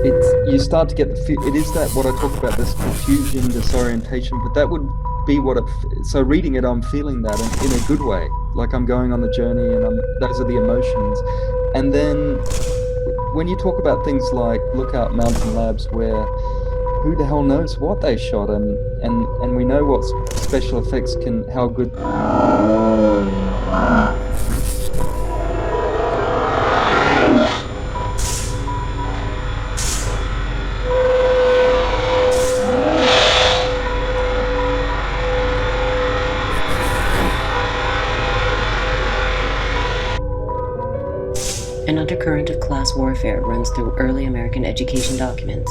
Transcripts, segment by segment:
you start to get it is that what I talk about, this confusion, disorientation, but that would be what so reading it, I'm feeling that in a good way, like I'm going on the journey, and those are the emotions. And then when you talk about things like Lookout Mountain Labs, where who the hell knows what they shot, and we know what special effects how good. An undercurrent of class warfare runs through early American education documents.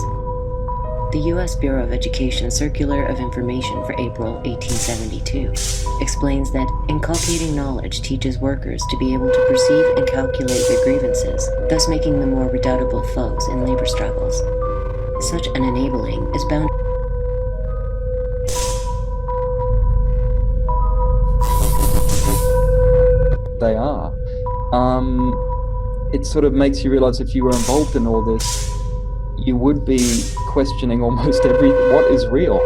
The U.S. Bureau of Education Circular of Information for April 1872 explains that inculcating knowledge teaches workers to be able to perceive and calculate their grievances, thus making them more redoubtable foes in labor struggles. Such an enabling is bound. They are. It sort of makes you realize if you were involved in all this, you would be questioning almost everything. What is real?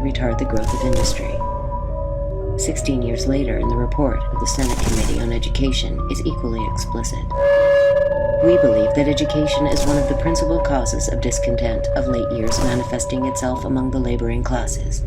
Retard the growth of industry. 16 years later, in the report of the Senate Committee on Education is equally explicit. We believe that education is one of the principal causes of discontent of late years, manifesting itself among the laboring classes.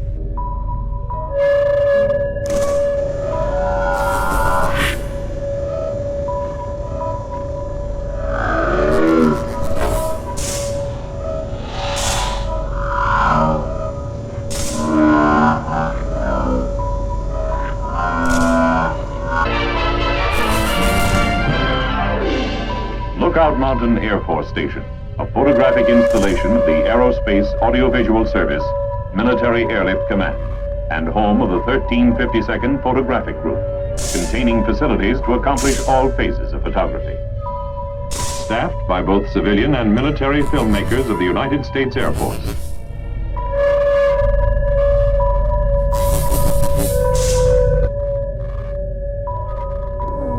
Lookout Mountain Air Force Station, a photographic installation of the Aerospace Audiovisual Service Military Airlift Command, and home of the 1352nd Photographic Group, containing facilities to accomplish all phases of photography. Staffed by both civilian and military filmmakers of the United States Air Force.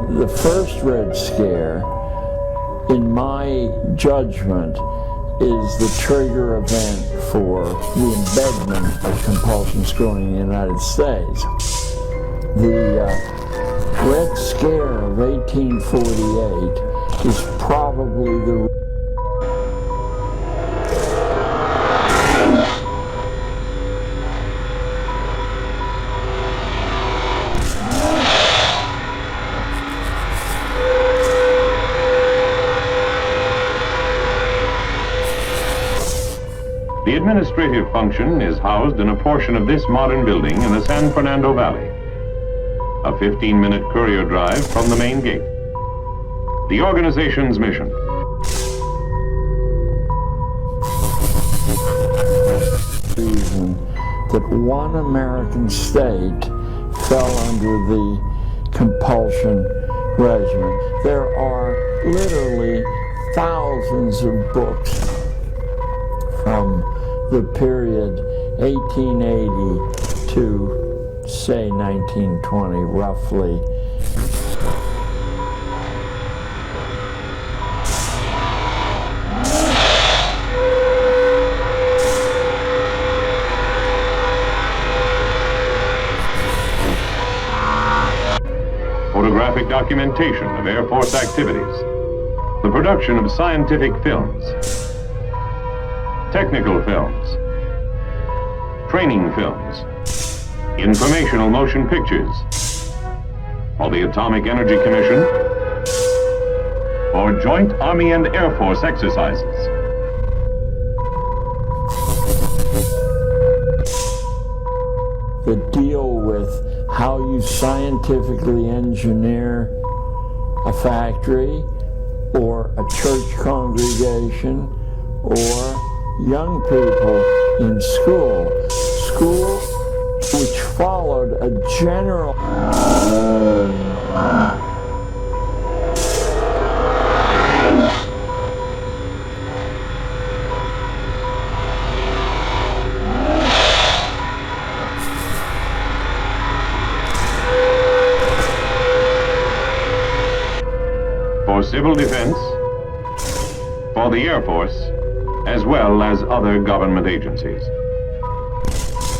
The first Red Scare, in my judgment, is the trigger event for the embedment of compulsion schooling in the United States. The Red Scare of 1848 is probably the The administrative function is housed in a portion of this modern building in the San Fernando Valley. A 15-minute courier drive from the main gate. The organization's mission. Reason that one American state fell under the compulsion regimen. There are literally thousands of books from the period 1880 to, say, 1920, roughly. Photographic documentation of Air Force activities. The production of scientific films. Technical films, training films, informational motion pictures, for the Atomic Energy Commission, or joint Army and Air Force exercises. That deal with how you scientifically engineer a factory or a church congregation or young people in school. School which followed a general for civil defense, for the Air Force, as well as other government agencies.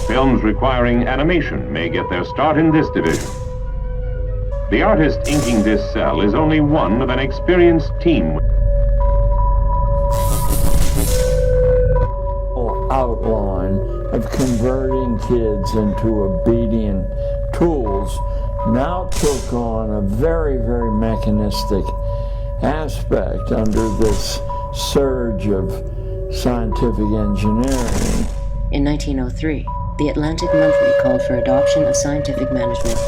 Films requiring animation may get their start in this division. The artist inking this cell is only one of an experienced team. Outline of converting kids into obedient tools now took on a very, very mechanistic aspect under this surge of scientific engineering. In 1903, the Atlantic Monthly called for adoption of scientific management.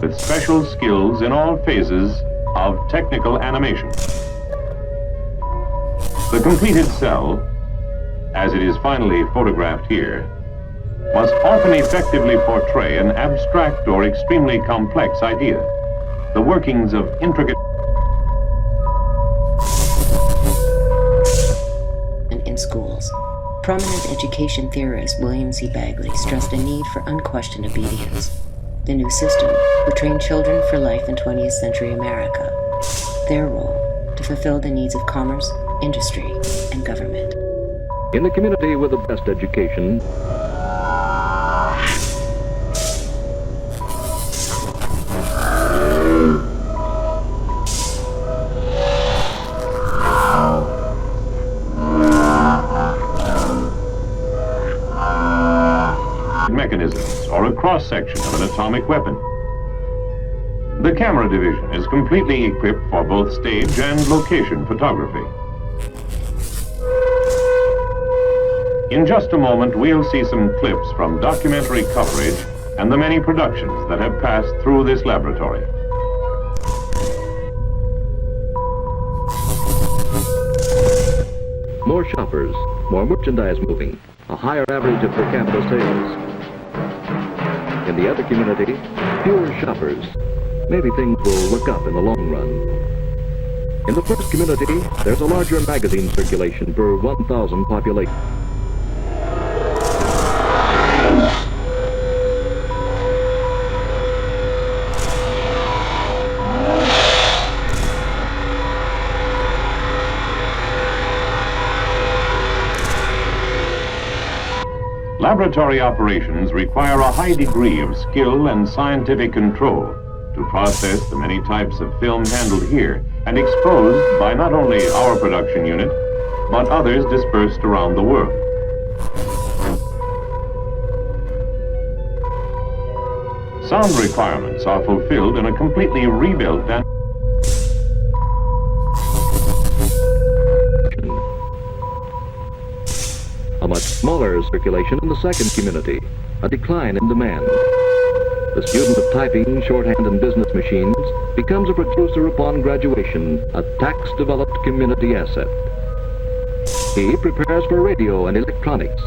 With special skills in all phases of technical animation. The completed cell, as it is finally photographed here, must often effectively portray an abstract or extremely complex idea, the workings of intricate in schools. Prominent education theorist William C. Bagley stressed a need for unquestioned obedience. The new system would train children for life in 20th century America. Their role, to fulfill the needs of commerce, industry, and government. In the community with the best education, mechanisms or a cross-section of an atomic weapon. The camera division is completely equipped for both stage and location photography. In just a moment, we'll see some clips from documentary coverage and the many productions that have passed through this laboratory. more shoppers, more merchandise moving, a higher average of per capita sales. In the other community, fewer shoppers. Maybe things will look up in the long run. In the first community, there's a larger magazine circulation per 1,000 population. Laboratory operations require a high degree of skill and scientific control to process the many types of film handled here and exposed by not only our production unit, but others dispersed around the world. Sound requirements are fulfilled in a completely rebuilt and A much smaller circulation in the second community, a decline in demand. The student of typing, shorthand, and business machines becomes a producer upon graduation, a tax-developed community asset. He prepares for radio and electronics.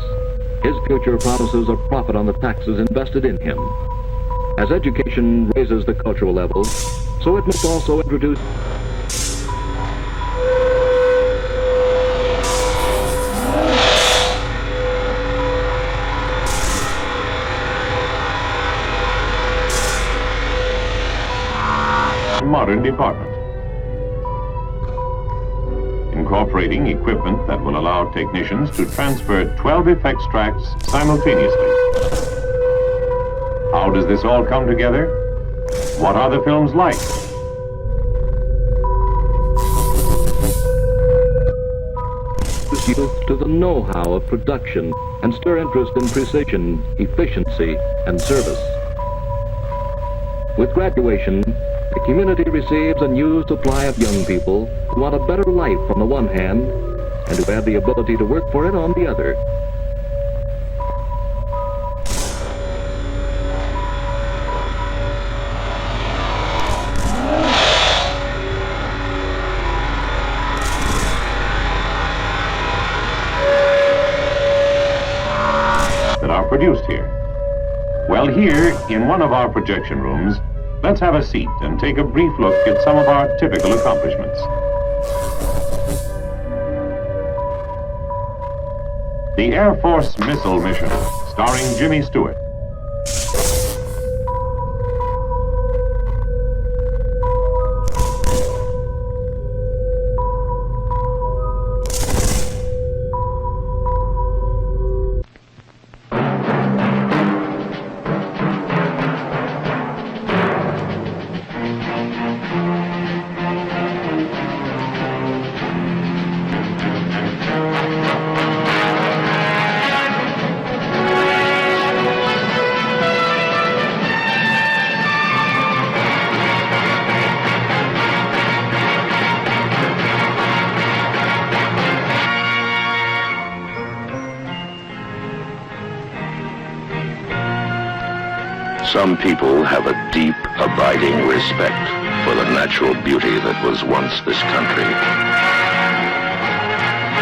His future promises a profit on the taxes invested in him. As education raises the cultural level, so it must also introduce modern department. In incorporating equipment that will allow technicians to transfer 12 effects tracks simultaneously. How does this all come together? What are the films like? Youth to the know-how of production and stir interest in precision, efficiency, and service. With graduation, the community receives a new supply of young people who want a better life on the one hand and who have the ability to work for it on the other. Produced here. Well, here, in one of our projection rooms, let's have a seat and take a brief look at some of our typical accomplishments. The Air Force Missile Mission, starring Jimmy Stewart. Some people have a deep, abiding respect for the natural beauty that was once this country.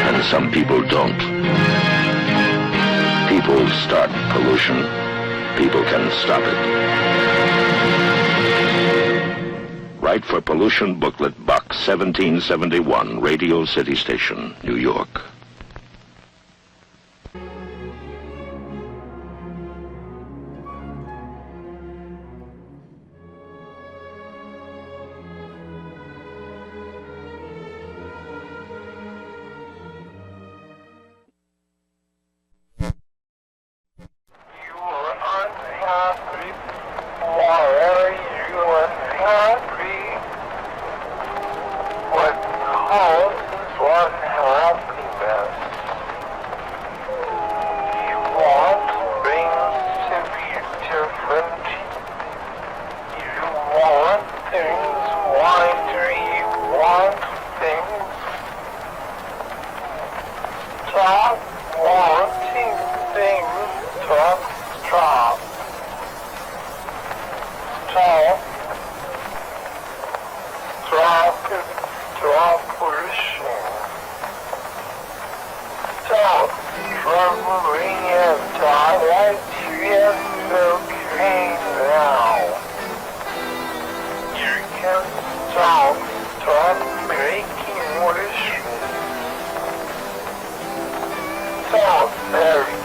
And some people don't. People start pollution. People can stop it. Write for Pollution Booklet, Box 1771, Radio City Station, New York. Very